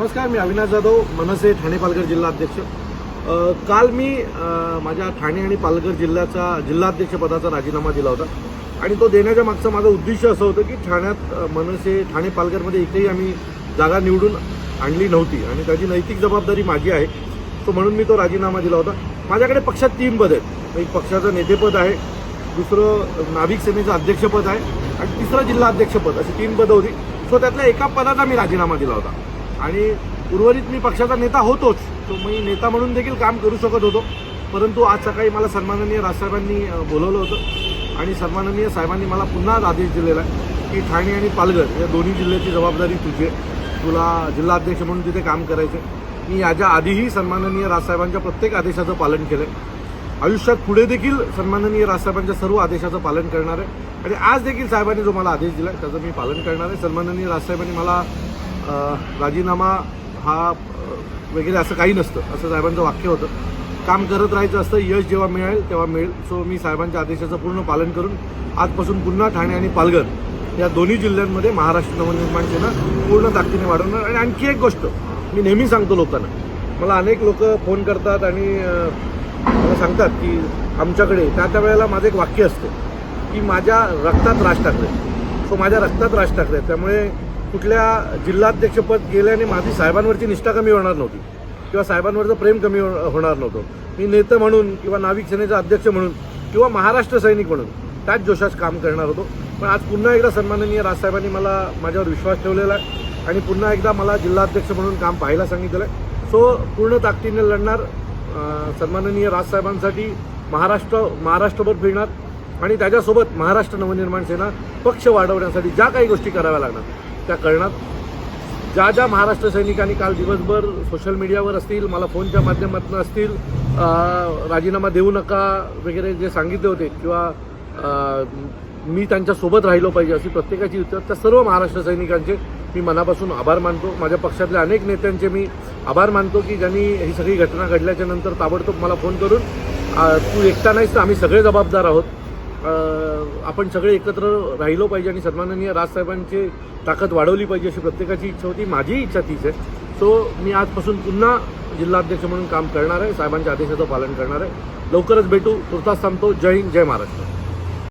नमस्कार, मी अविनाश जाधव, मनसे ठाणे पालघर जिल्हाध्यक्ष। काल मी माझ्या ठाणे आणि पालघर जिल्हाध्यक्षपदाचा राजीनामा दिला होता आणि तो देण्याच्या मागचं माझं उद्दिष्ट असं होतं की ठाण्यात मनसे ठाणे पालघरमध्ये एकही आम्ही जागा निवडून आणली नव्हती आणि त्याची नैतिक जबाबदारी माझी आहे। सो म्हणून मी तो राजीनामा दिला होता। माझ्याकडे पक्षात 3 पद आहेत। एक पक्षाचं नेतेपद आहे, दुसरं नाविक सेनेचं अध्यक्षपद आहे आणि तिसरं जिल्हाध्यक्षपद, अशी 3 पदं होती। सो त्यातल्या एका पदाचा मी राजीनामा दिला होता आणि उर्वरित मी पक्षाचा नेता होतोच, तो मी नेता म्हणून देखील काम करू शकत होतो। परंतु आज सकाळी मला सन्माननीय राजसाहेबांनी बोलवलं होतं आणि सन्माननीय साहेबांनी मला पुन्हा आदेश दिलेला आहे की ठाणे आणि पालघर या दोन्ही जिल्ह्याची जबाबदारी तुझी आहे, तुला जिल्हाध्यक्ष म्हणून तिथे काम करायचं आहे। मी याच्या आधीही सन्माननीय राजसाहेबांच्या प्रत्येक आदेशाचं पालन केलं आहे। आयुष्यात पुढे देखील सन्माननीय राजसाहेबांच्या सर्व आदेशाचं पालन करणार आहे आणि आज देखील साहेबांनी जो मला आदेश दिला आहे त्याचं मी पालन करणार आहे। सन्माननीय राजसाहेबांनी मला राजीनामा हा वगैरे असं काही नसतं, असं साहेबांचं वाक्य होतं। काम करत राहायचं असतं, यश जेव्हा मिळेल तेव्हा मिळेल। सो मी साहेबांच्या आदेशाचं पूर्ण पालन करून आजपासून पुन्हा ठाणे आणि पालघर या दोन्ही जिल्ह्यांमध्ये महाराष्ट्र नवनिर्माण सेना पूर्ण ताकदीने वाढवणार। आणि आणखी एक गोष्ट मी नेहमी सांगतो लोकांना, मला अनेक लोक फोन करतात आणि मला सांगतात की आमच्याकडे त्या वेळेला माझं एक वाक्य असतं की माझ्या रक्तात राज ठाकरे। सो माझ्या रक्तात राज ठाकरे, त्यामुळे कुठल्या जिल्हाध्यक्षपद गेल्याने माझी साहेबांवरची निष्ठा कमी होणार नव्हती किंवा साहेबांवरचं प्रेम कमी होणार नव्हतं। मी नेते म्हणून किंवा नाविक सेनेचा अध्यक्ष म्हणून किंवा महाराष्ट्र सैनिक म्हणून त्याच जोशात काम करणार होतो। पण आज पुन्हा एकदा सन्माननीय राजसाहेबांनी मला माझ्यावर विश्वास ठेवलेला आहे आणि पुन्हा एकदा मला जिल्हाध्यक्ष म्हणून काम पाहायला सांगितलेलं आहे। सो पूर्ण ताकदीने लढणार, सन्माननीय राजसाहेबांसाठी महाराष्ट्रभर फिरणार आणि त्याच्यासोबत महाराष्ट्र नवनिर्माण सेना पक्ष वाढवण्यासाठी ज्या काही गोष्टी कराव्या लागणार त्या करणार। ज्या महाराष्ट्र सैनिकांनी काल दिवसभर सोशल मीडियावर असतील, मला फोनच्या माध्यमातून असतील, राजीनामा देऊ नका वगैरे जे सांगितले होते किंवा मी त्यांच्यासोबत राहिलो पाहिजे अशी प्रत्येकाची उत्तर, त्या सर्व महाराष्ट्र सैनिकांचे मी मनापासून आभार मानतो। माझ्या पक्षातल्या अनेक नेत्यांचे मी आभार मानतो की ज्यांनी ही सगळी घटना घडल्याच्या नंतर ताबडतोब मला फोन करून तू एकटा नाहीस तर आम्ही सगळे जबाबदार आहोत, आपण सगळे एकत्र राहिलो पाहिजे आणि सन्माननीय राजसाहेबांची ताकद वाढवली पाहिजे अशी प्रत्येकाची इच्छा होती। माझी इच्छा तीच आहे। सो मी आजपासून पुन्हा जिल्हाध्यक्ष म्हणून काम करणार आहे, साहेबांच्या आदेशाचं पालन करणार आहे। लवकरच भेटू, तुर्तास थांबतो। जय हिंद, जय महाराष्ट्र।